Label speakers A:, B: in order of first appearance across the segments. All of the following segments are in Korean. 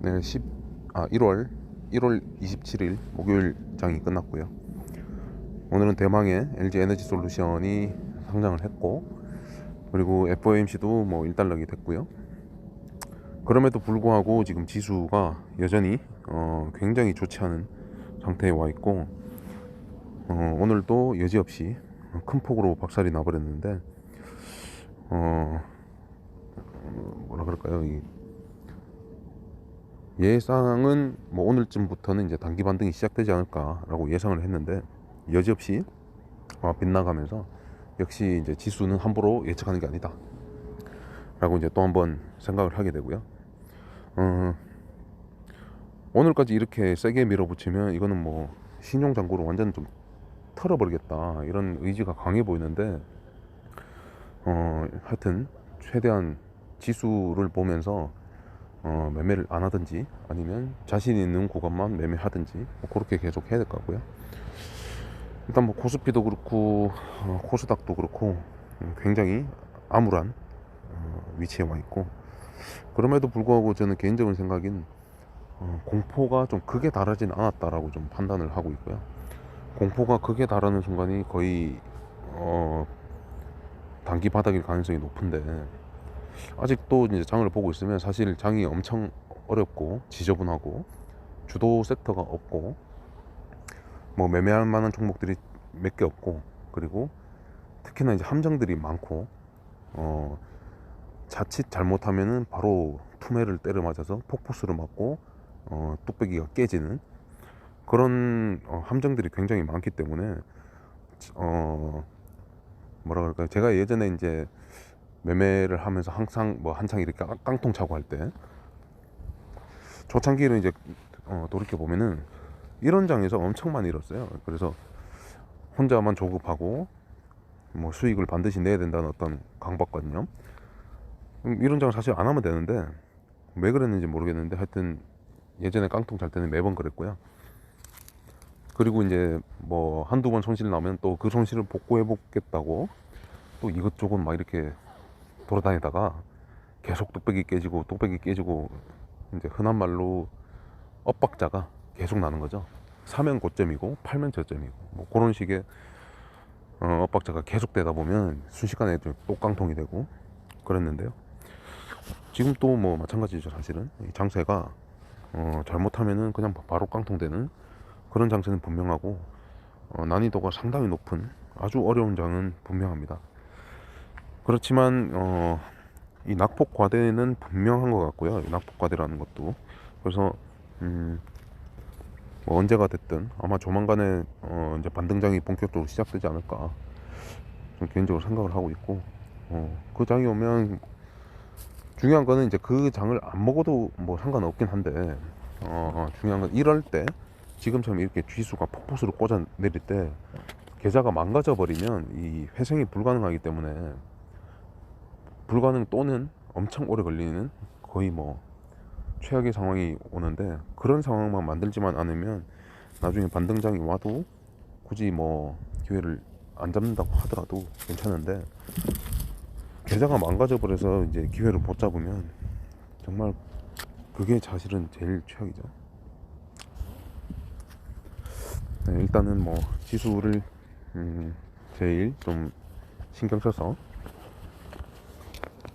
A: 네, 1월 27일 목요일 장이 끝났고요. 오늘은 대망의 LG 에너지 솔루션이 상장을 했고, 그리고 FOMC도 뭐 일단락이 됐고요. 그럼에도 불구하고 지금 지수가 여전히 굉장히 좋지 않은 상태에 와 있고, 오늘도 여지없이 큰 폭으로 박살이 나버렸는데, 뭐라 그럴까요? 예상은 뭐 오늘쯤부터는 이제 단기 반등이 시작되지 않을까라고 예상을 했는데, 여지없이 빗나가면서 역시 이제 지수는 함부로 예측하는 게 아니다 라고 이제 또 한번 생각을 하게 되고요. 오늘까지 이렇게 세게 밀어붙이면 이거는 뭐 신용장고를 완전 좀 털어버리겠다 이런 의지가 강해 보이는데, 하여튼 최대한 지수를 보면서 매매를 안 하든지 아니면 자신 있는 구간만 매매하든지 뭐 그렇게 계속 해야 될 것 같고요. 일단 뭐 코스피도 그렇고 코스닥도 그렇고 굉장히 암울한 위치에 와 있고, 그럼에도 불구하고 저는 개인적인 생각인 공포가 좀 극에 달하진 않았다라고 좀 판단을 하고 있고요. 공포가 극에 달하는 순간이 거의 단기 바닥일 가능성이 높은데, 아직도 이제 장을 보고 있으면 사실 장이 엄청 어렵고 지저분하고 주도 섹터가 없고 뭐 매매할 만한 종목들이 몇 개 없고, 그리고 특히나 이제 함정들이 많고 자칫 잘못하면은 바로 투매를 때려 맞아서 폭포수를 맞고 뚝배기가 깨지는 그런 함정들이 굉장히 많기 때문에 뭐라 그럴까요? 제가 예전에 이제 매매를 하면서 항상 뭐 한창 이렇게 깡통 차고 할 때 초창기를 이제 돌이켜 보면은 이런 장에서 엄청 많이 잃었어요. 그래서 혼자만 조급하고 뭐 수익을 반드시 내야 된다는 어떤 강박관념, 이런 장을 사실 안 하면 되는데 왜 그랬는지 모르겠는데 하여튼 예전에 깡통 잘 때는 매번 그랬고요. 그리고 이제 뭐 한두 번 손실 나면 또 그 손실을 복구해 보겠다고 또 이것저것 막 이렇게 돌아다니다가 계속 뚝배기 깨지고 이제 흔한 말로 엇박자가 계속 나는 거죠. 사면 고점이고 팔면 저점이고 뭐 그런 식의 엇박자가 계속 되다 보면 순식간에 또 깡통이 되고 그랬는데요. 지금 또 뭐 마찬가지죠. 사실은 이 장세가 잘못하면은 그냥 바로 깡통되는 그런 장세는 분명하고, 난이도가 상당히 높은 아주 어려운 장은 분명합니다. 그렇지만 이 낙폭 과대는 분명한 것 같고요. 이 낙폭 과대라는 것도. 그래서 뭐 언제가 됐든 아마 조만간에 이제 반등장이 본격적으로 시작되지 않을까 좀 개인적으로 생각을 하고 있고, 그 장이 오면 중요한 거는 이제 그 장을 안 먹어도 뭐 상관없긴 한데, 중요한 건 이럴 때 지금처럼 이렇게 지수가 폭포수로 꽂아 내릴 때 계좌가 망가져 버리면 이 회생이 불가능하기 때문에, 불가능 또는 엄청 오래 걸리는 거의 뭐 최악의 상황이 오는데, 그런 상황만 만들지만 않으면 나중에 반등장이 와도 굳이 뭐 기회를 안 잡는다고 하더라도 괜찮은데, 계좌가 망가져 버려서 이제 기회를 못 잡으면 정말 그게 사실은 제일 최악이죠. 네, 일단은 뭐 지수를 제일 좀 신경 써서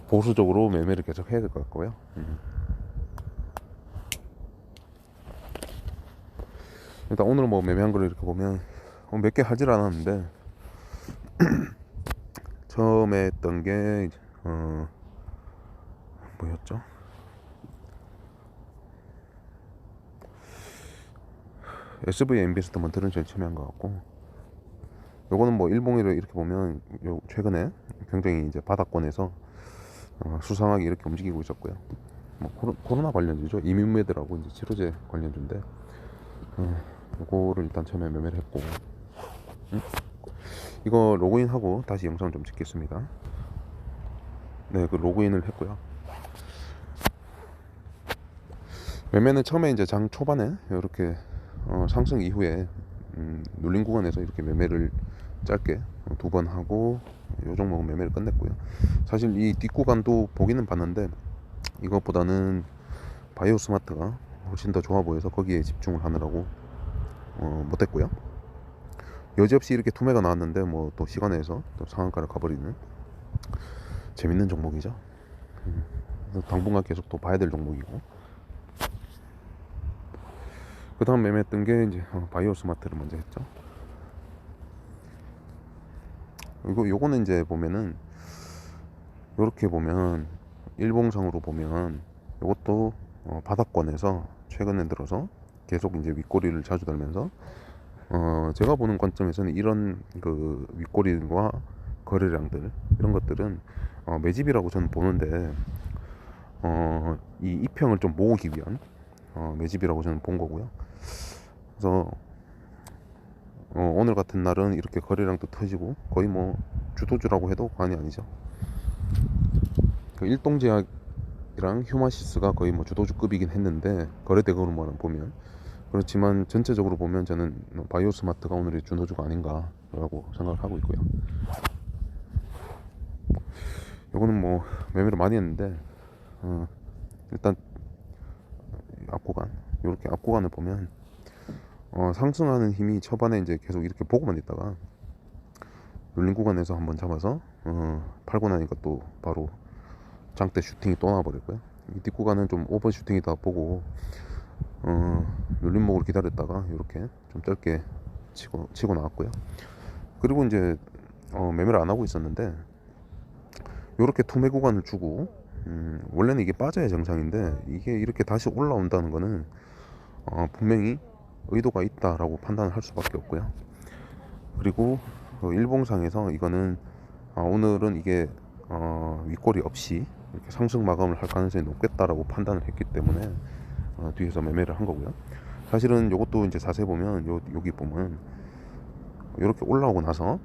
A: 보수적으로 매매를 계속 해야 될 것 같고요. 일단 오늘 뭐 매매한 거를 이렇게 보면 몇 개 하질 않았는데, 처음에 했던 게 뭐였죠? SV 인베스트먼트는 제일 처음에 한 것 같고, 요거는 뭐 일봉이를 이렇게 보면 요 최근에 굉장히 이제 바닥권에서 수상하게 이렇게 움직이고 있었고요. 뭐 코로나 관련주죠. 이민매들하고 이제 치료제 관련주인데, 요거를 일단 처음에 매매를 했고, 이거 로그인하고 다시 영상을 좀 찍겠습니다. 네, 그 로그인을 했고요. 매매는 처음에 이제 장 초반에 이렇게 상승 이후에 눌린 구간에서 이렇게 매매를 짧게 두 번 하고 요 종목은 매매를 끝냈고요. 사실 이 뒷구간도 보기는 봤는데 이것보다는 바이오 스마트가 훨씬 더 좋아 보여서 거기에 집중을 하느라고 못했고요. 여지없이 이렇게 투매가 나왔는데 뭐 또 시간에서 또 상한가를 가버리는 재밌는 종목이죠. 그래서 당분간 계속 또 봐야 될 종목이고, 그 다음 매매했던 게 이제 바이오 스마트를 먼저 했죠. 요거는 이제 보면은 요렇게 보면 일봉상으로 보면 요것도 바닥권에서 최근에 들어서 계속 이제 윗꼬리를 자주 달면서 제가 보는 관점에서는 이런 그 윗꼬리와 거래량들 이런 것들은 매집이라고 저는 보는데 이 이평을 좀 모으기 위한 매집이라고 저는 본 거고요. 그래서 오늘 같은 날은 이렇게 거래량도 터지고 거의 뭐 주도주라고 해도 과언이 아니죠. 그 일동제약이랑 휴마시스가 거의 뭐 주도주급이긴 했는데 거래대금으로만 보면, 그렇지만 전체적으로 보면 저는 바이오스마트가 오늘의 주도주가 아닌가라고 생각을 하고 있고요. 이거는 뭐 매매를 많이 했는데 일단 앞구간, 이렇게 앞구간을 보면 상승하는 힘이 초반에 이제 계속 이렇게 보고만 있다가 눌린 구간에서 한번 잡아서 팔고 나니까 또 바로 장대 슈팅이 또 나와버렸고요. 이 뒷구간은 좀 오버 슈팅이다 보고 눌림목을 기다렸다가 이렇게 좀 짧게 치고 나왔고요. 그리고 이제 매매를 안 하고 있었는데 이렇게 투매 구간을 주고 원래는 이게 빠져야 정상인데 이게 이렇게 다시 올라온다는 거는 분명히 의도가 있다라고 판단을 할 수밖에 없고요. 그리고 일봉상에서 이거는 오늘은 이게 윗꼬리 없이 이렇게 상승 마감을 할 가능성이 높겠다라고 판단을 했기 때문에 뒤에서 매매를 한 거고요. 사실은 이것도 이제 자세히 보면 여기 보면 이렇게 올라오고 나서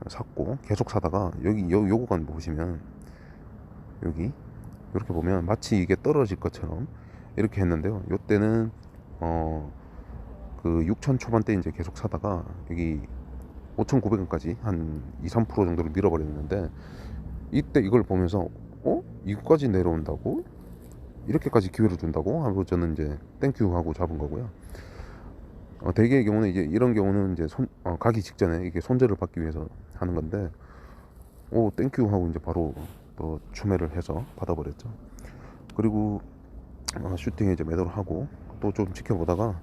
A: 샀고 계속 사다가 여기 요 구간 보시면 여기 이렇게 보면 마치 이게 떨어질 것처럼 이렇게 했는데요. 이때는 그 6천 초반대 이제 계속 사다가 여기 5,900원까지 한 2-3% 정도를 밀어버렸는데 이때 이걸 보면서 이거까지 내려온다고? 이렇게까지 기회를 준다고? 하고 저는 이제 땡큐 하고 잡은 거고요. 대개의 경우는 이제 이런 경우는 이제 가기 직전에 이게 손절을 받기 위해서 하는 건데 땡큐 하고 이제 바로 또 추매를 해서 받아버렸죠. 그리고 슈팅에 이제 매도를 하고 또 좀 지켜보다가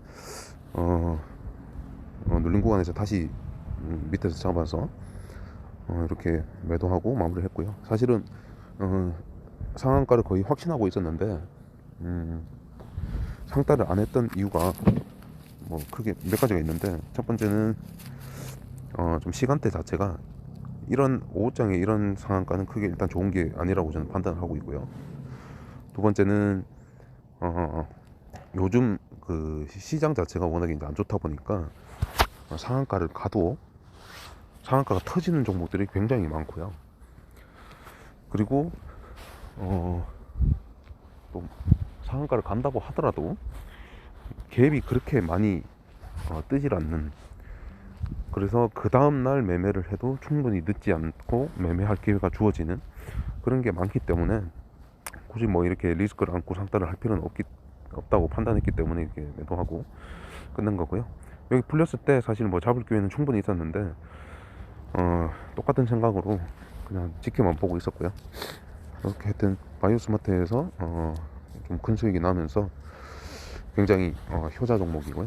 A: 눌린 구간에서 다시 밑에서 잡아서 이렇게 매도하고 마무리를 했고요. 사실은 상한가를 거의 확신하고 있었는데 상따를 안 했던 이유가 뭐 크게 몇 가지가 있는데, 첫 번째는 좀 시간대 자체가 이런 오후장에 이런 상한가는 크게 일단 좋은 게 아니라고 저는 판단을 하고 있고요. 두 번째는 요즘 그 시장 자체가 워낙에 이제 안 좋다 보니까 상한가를 가도 상한가가 터지는 종목들이 굉장히 많고요. 그리고 또 상한가를 간다고 하더라도 갭이 그렇게 많이 뜨질 않는, 그래서 그 다음날 매매를 해도 충분히 늦지 않고 매매할 기회가 주어지는 그런 게 많기 때문에 굳이 뭐 이렇게 리스크를 안고 상따를 할 필요는 없다고 판단했기 때문에 이렇게 매도하고 끝낸 거고요. 여기 풀렸을 때 사실 뭐 잡을 기회는 충분히 있었는데 똑같은 생각으로 그냥 지켜만 보고 있었고요. 이렇게 하여튼 바이오스마트에서 좀 큰 수익이 나면서 굉장히 효자 종목이고요.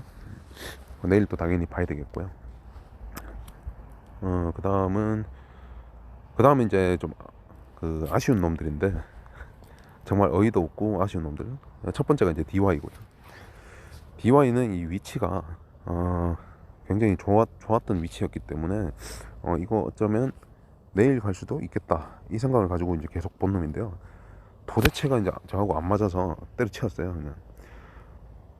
A: 내일 또 당연히 봐야 되겠고요. 그 다음은 이제 좀 그 아쉬운 놈들인데 정말 어이도 없고 아쉬운 놈들. 첫 번째가 이제 DY고요. DY는 이 위치가 굉장히 좋았던 위치였기 때문에 이거 어쩌면 내일 갈 수도 있겠다 이 생각을 가지고 이제 계속 본 놈인데요. 도대체가 이제 저하고 안 맞아서 때려치웠어요. 그냥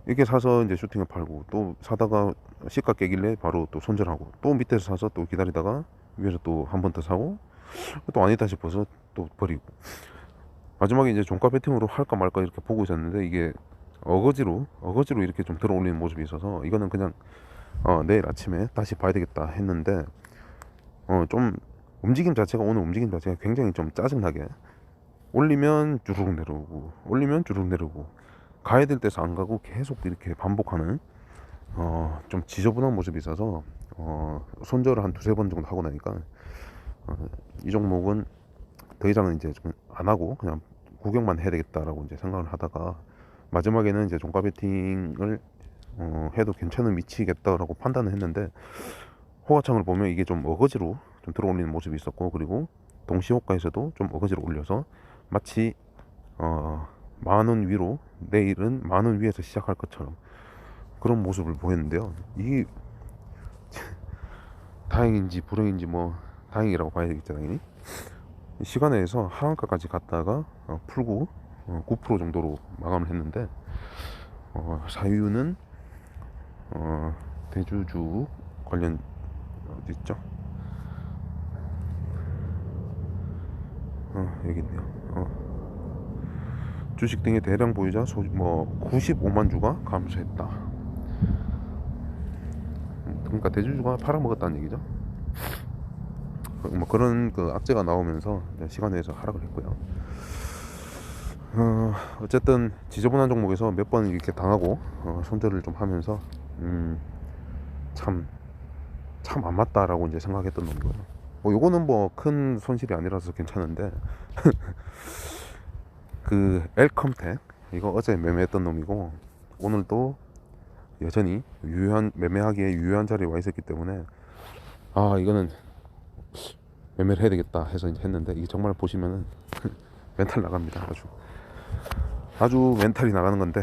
A: 이렇게 사서 이제 슈팅을 팔고 또 사다가 시가 깨길래 바로 또 손절하고 또 밑에서 사서 또 기다리다가 위에서 또 한 번 더 사고 또 아니다 싶어서 또 버리고 마지막에 이제 종가 배팅으로 할까 말까 이렇게 보고 있었는데 이게 어거지로 이렇게 좀 들어올리는 모습이 있어서 이거는 그냥 내일 아침에 다시 봐야 되겠다 했는데 좀 오늘 움직임 자체가 굉장히 좀 짜증나게 올리면 주르륵 내려오고 올리면 주르륵 내려오고 가야 될 데서 안 가고 계속 이렇게 반복하는 좀 지저분한 모습이 있어서 손절을 한 두세 번 정도 하고 나니까 이 종목은 더 이상은 이제 좀 안 하고 그냥 구경만 해야 되겠다라고 이제 생각을 하다가 마지막에는 이제 종가 베팅을 해도 괜찮은 위치겠다라고 판단을 했는데 호가창을 보면 이게 좀 어거지로 좀 들어올리는 모습이 있었고, 그리고 동시호가에서도 좀 어거지로 올려서 마치 10,000원 위로 내일은 10,000원 위에서 시작할 것처럼 그런 모습을 보였는데요. 이게 다행인지 불행인지 뭐 다행이라고 봐야 되겠죠, 당연히. 시간에서 하한가까지 갔다가 풀고 9% 정도로 마감을 했는데 사유는 대주주 관련 어디 있죠? 여기 있네요. 주식 등의 대량 보유자 95만 주가 감소했다. 그러니까 대주주가 팔아먹었다는 얘기죠. 뭐 그런 그 악재가 나오면서 시간에서 하락을 했고요. 어쨌든 지저분한 종목에서 몇 번 이렇게 당하고 손절을 좀 하면서 참 안 맞다라고 이제 생각했던 놈이고요. 뭐 요거는 뭐 큰 손실이 아니라서 괜찮은데 그 엘컴텍 이거 어제 매매했던 놈이고 오늘도 여전히 매매하기에 유효한 자리에 와 있었기 때문에 이거는 매매를 해야 되겠다 해서 이제 했는데, 이게 정말 보시면은 멘탈 나갑니다. 아주 멘탈이 나가는 건데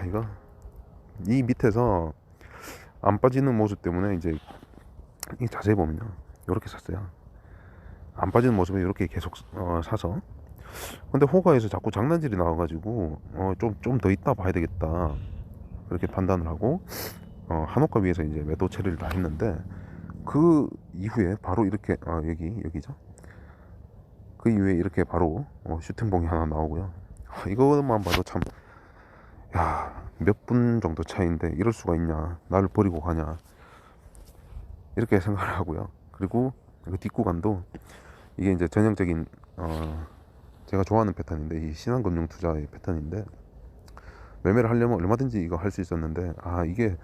A: 이거 이 밑에서 안 빠지는 모습 때문에 이제 이 자세히 보면요 이렇게 샀어요. 안 빠지는 모습에 이렇게 계속 사서, 근데 호가에서 자꾸 장난질이 나와가지고 좀 더 있다 봐야 되겠다 그렇게 판단을 하고 한호가 위에서 이제 매도 처리를 다 했는데, 그 이후에 바로 이렇게 여기죠. 그 이후에 이렇게 바로 슈팅봉이 하나 나오고요. 이거만 봐도 참, 몇 분 정도 차이인데 이럴 수가 있냐, 나를 버리고 가냐 이렇게 생각을 하고요. 그리고 그 뒷구간도 이게 이제 전형적인 제가 좋아하는 패턴인데, 이 신한금융 투자의 패턴인데, 매매를 하려면 얼마든지 이거 할 수 있었는데 이게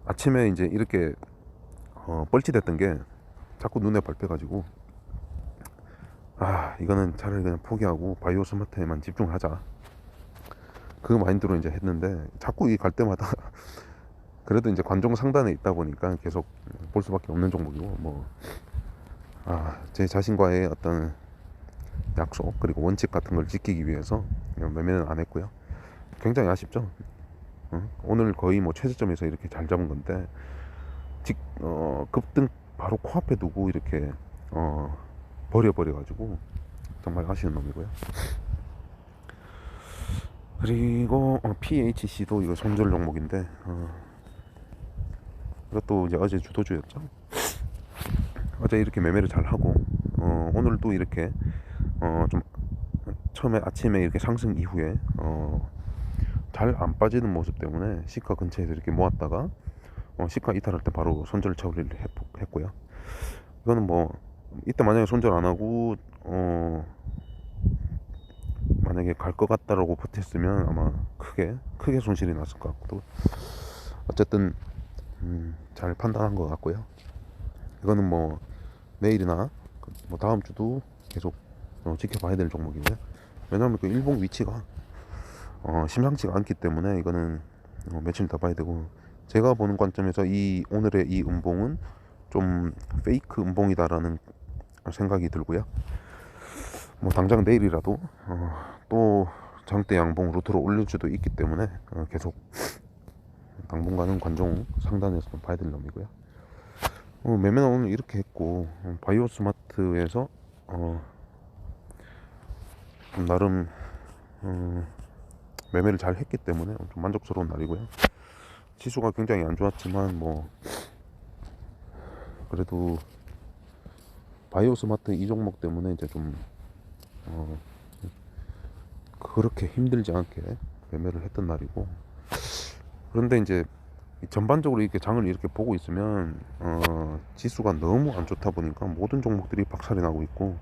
A: 아침에 이제 이렇게 뻘짓했던 게 자꾸 눈에 밟혀가지고 이거는 차라리 그냥 포기하고 바이오 스마트에만 집중을 하자, 그 마인드로 이제 했는데, 자꾸 이 갈 때마다 그래도 이제 관종 상단에 있다 보니까 계속 볼 수밖에 없는 종목이고, 제 자신과의 어떤 약속 그리고 원칙 같은 걸 지키기 위해서 매매는 안 했고요. 굉장히 아쉽죠. 오늘 거의 뭐 최저점에서 이렇게 잘 잡은 건데 급등 바로 코앞에 두고 이렇게 버려가지고 정말 아쉬운 놈이고요. 그리고 PHC도 이거 손절 종목인데 이것도 이제 어제 주도주였죠. 어제 이렇게 매매를 잘 하고 오늘도 이렇게 좀 처음에 아침에 이렇게 상승 이후에 잘 안 빠지는 모습 때문에 시가 근처에서 이렇게 모았다가 시가 이탈할 때 바로 손절 처리를 했고요. 이거는 뭐 이때 만약에 손절 안 하고 만약에 갈 것 같다라고 버텼으면 아마 크게 손실이 났을 것 같고, 어쨌든 잘 판단한 것 같고요. 이거는 뭐 내일이나 뭐 다음 주도 계속 지켜봐야 될 종목이고요. 왜냐하면 그 일봉 위치가 심상치가 않기 때문에 이거는 며칠 더 봐야 되고, 제가 보는 관점에서 오늘의 이 음봉은 좀 페이크 음봉이다라는 생각이 들고요. 뭐 당장 내일이라도 또 장대 양봉 루트로 올릴 수도 있기 때문에 계속 당분간은 관종 상단에서 봐야 될 놈이고요. 매매는 오늘 이렇게 했고, 바이오 스마트에서 좀 나름 매매를 잘 했기 때문에 좀 만족스러운 날이고요. 지수가 굉장히 안 좋았지만 뭐 그래도 바이오 스마트 이 종목 때문에 이제 좀 그렇게 힘들지 않게 매매를 했던 날이고, 그런데 이제 전반적으로 이렇게 장을 이렇게 보고 있으면 지수가 너무 안 좋다 보니까 모든 종목들이 박살이 나고 있고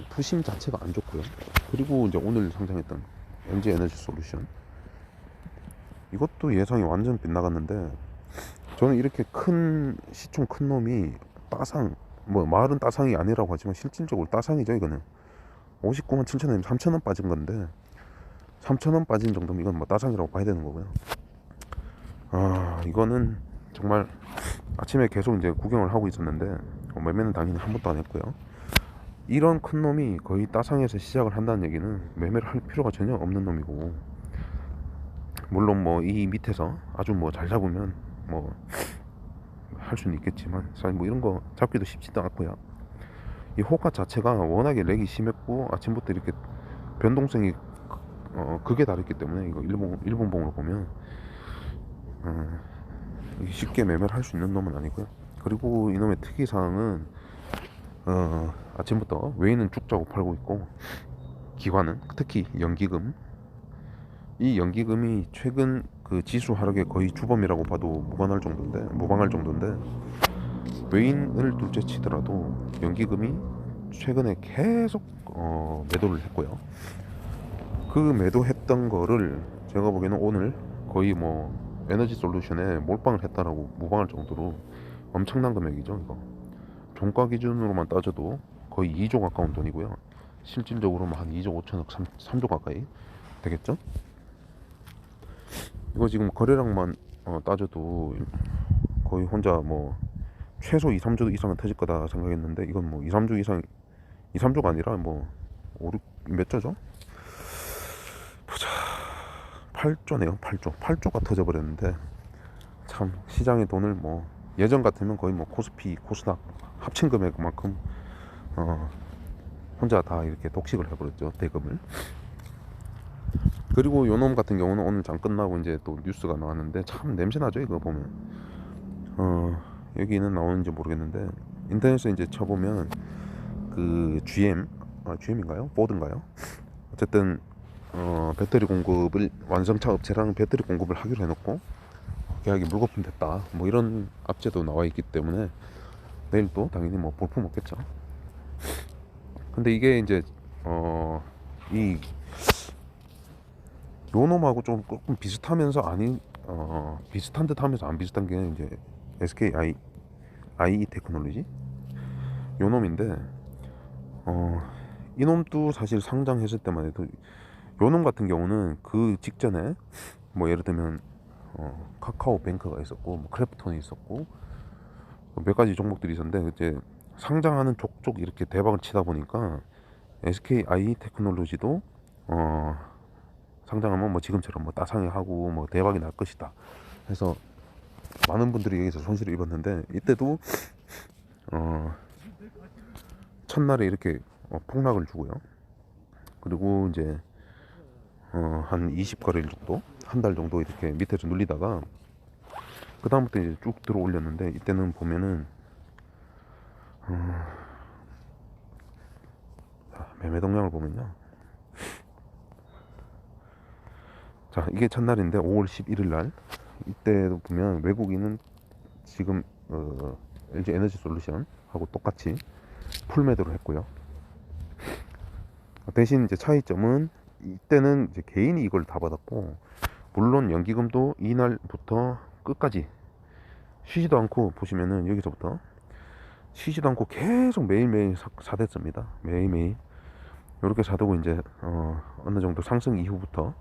A: 투심 자체가 안 좋고요. 그리고 이제 오늘 상장했던 LG 에너지 솔루션. 이것도 예상이 완전 빗나갔는데, 저는 이렇게 큰 시총 큰 놈이 따상, 뭐 말은 따상이 아니라고 하지만 실질적으로 따상이죠. 이거는 59만 7천 원이면 3천 원 빠진 건데, 3천 원 빠진 정도면 이건 뭐 따상이라고 봐야 되는 거고요. 이거는 정말 아침에 계속 이제 구경을 하고 있었는데, 매매는 당연히 한 번도 안 했고요. 이런 큰 놈이 거의 따상에서 시작을 한다는 얘기는 매매를 할 필요가 전혀 없는 놈이고, 물론 뭐 이 밑에서 아주 뭐 잘 잡으면 뭐 할 수는 있겠지만, 사실 뭐 이런 거 잡기도 쉽지도 않고요. 이 호가 자체가 워낙에 렉이 심했고 아침부터 이렇게 변동성이 극에 달했기 때문에, 이거 일본봉으로 보면 쉽게 매매를 할 수 있는 놈은 아니고요. 그리고 이놈의 특이사항은 아침부터 외인은 쭉 짜고 팔고 있고, 기관은 특히 연기금, 이 연기금이 최근 그 지수 하락의 거의 주범이라고 봐도 무방할 정도인데 외인을 둘째 치더라도 연기금이 최근에 계속 매도를 했고요. 그 매도했던 거를 제가 보기에는 오늘 거의 뭐 에너지 솔루션에 몰빵을 했다라고 무방할 정도로 엄청난 금액이죠. 이거 종가 기준으로만 따져도 거의 2조 가까운 돈이고요. 실질적으로는 한 2조 5천억, 3조 가까이 되겠죠. 이거 지금 거래량만 따져도 거의 혼자 뭐 최소 2, 3조 이상은 터질 거다 생각했는데, 이건 뭐 2, 3조 이상, 2, 3조가 아니라 뭐 5, 6, 몇 조죠? 보자. 8조네요. 8조가 터져버렸는데, 참 시장의 돈을 뭐 예전 같으면 거의 뭐 코스피, 코스닥 합친 금액만큼 혼자 다 이렇게 독식을 해버렸죠, 대금을. 그리고 요놈 같은 경우는 오늘 장 끝나고 이제 또 뉴스가 나왔는데, 참 냄새나죠 이거 보면. 여기는 나오는지 모르겠는데 인터넷에 이제 쳐보면 그 GM인가요? 포드인가요? 어쨌든 배터리 공급을, 완성차 업체랑 배터리 공급을 하기로 해놓고 계약이 물거품 됐다, 뭐 이런 압제도 나와 있기 때문에 내일 또 당연히 뭐 볼품 없겠죠. 근데 이게 이제 이 요놈하고 조금 비슷하면서 아닌 비슷한 듯 하면서 안 비슷한 게 이제 SK IE 테크놀로지 요놈인데, 이놈도 사실 상장했을 때만 해도, 요놈 같은 경우는 그 직전에 뭐 예를 들면 카카오뱅크가 있었고, 뭐 크래프톤이 있었고, 몇 가지 종목들이 있었는데, 이제 상장하는 족족 이렇게 대박을 치다 보니까 SK IE 테크놀로지도 상장하면 뭐 지금처럼 뭐 따상이 하고 뭐 대박이 날 것이다 해서 많은 분들이 여기서 손실을 입었는데, 이때도 첫날에 이렇게 폭락을 주고요. 그리고 이제 한 20거래일 정도, 한 달 정도 이렇게 밑에서 눌리다가 그 다음부터 이제 쭉 들어 올렸는데, 이때는 보면은 매매 동향을 보면요, 자 이게 첫날인데 5월 11일 날, 이때도 보면 외국인은 지금 LG 에너지 솔루션 하고 똑같이 풀 매도를 했고요. 대신 이제 차이점은, 이때는 이제 개인이 이걸 다 받았고, 물론 연기금도 이날부터 끝까지 쉬지도 않고, 보시면은 여기서부터 쉬지도 않고 계속 매일매일 사댔습니다. 매일매일 이렇게 사두고 이제 어느 정도 상승 이후부터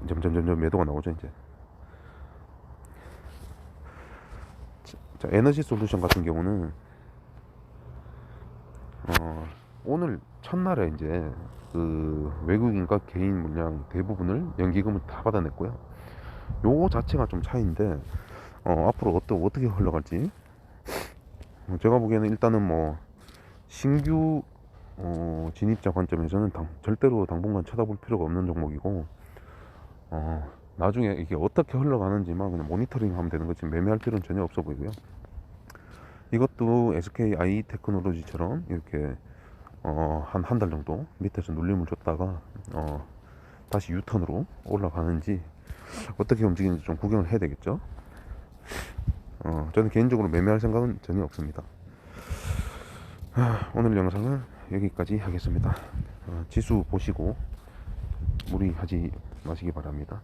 A: 점점 매도가 나오죠. 이제 자, 에너지 솔루션 같은 경우는 오늘 첫날에 이제 그 외국인과 개인 물량 대부분을 연기금을 다 받아냈고요. 요거 자체가 좀 차이인데, 앞으로 어떻게 흘러갈지 제가 보기에는 일단은 뭐 신규 진입자 관점에서는 절대로 당분간 쳐다볼 필요가 없는 종목이고, 나중에 이게 어떻게 흘러가는지만 그냥 모니터링 하면 되는 거지 매매할 필요는 전혀 없어 보이고요. 이것도 SKI 테크놀로지처럼 이렇게 한 달 정도 밑에서 눌림을 줬다가 다시 유턴으로 올라가는지 어떻게 움직이는지 좀 구경을 해야 되겠죠. 저는 개인적으로 매매할 생각은 전혀 없습니다. 오늘 영상은 여기까지 하겠습니다. 지수 보시고 무리하지 마시기 바랍니다.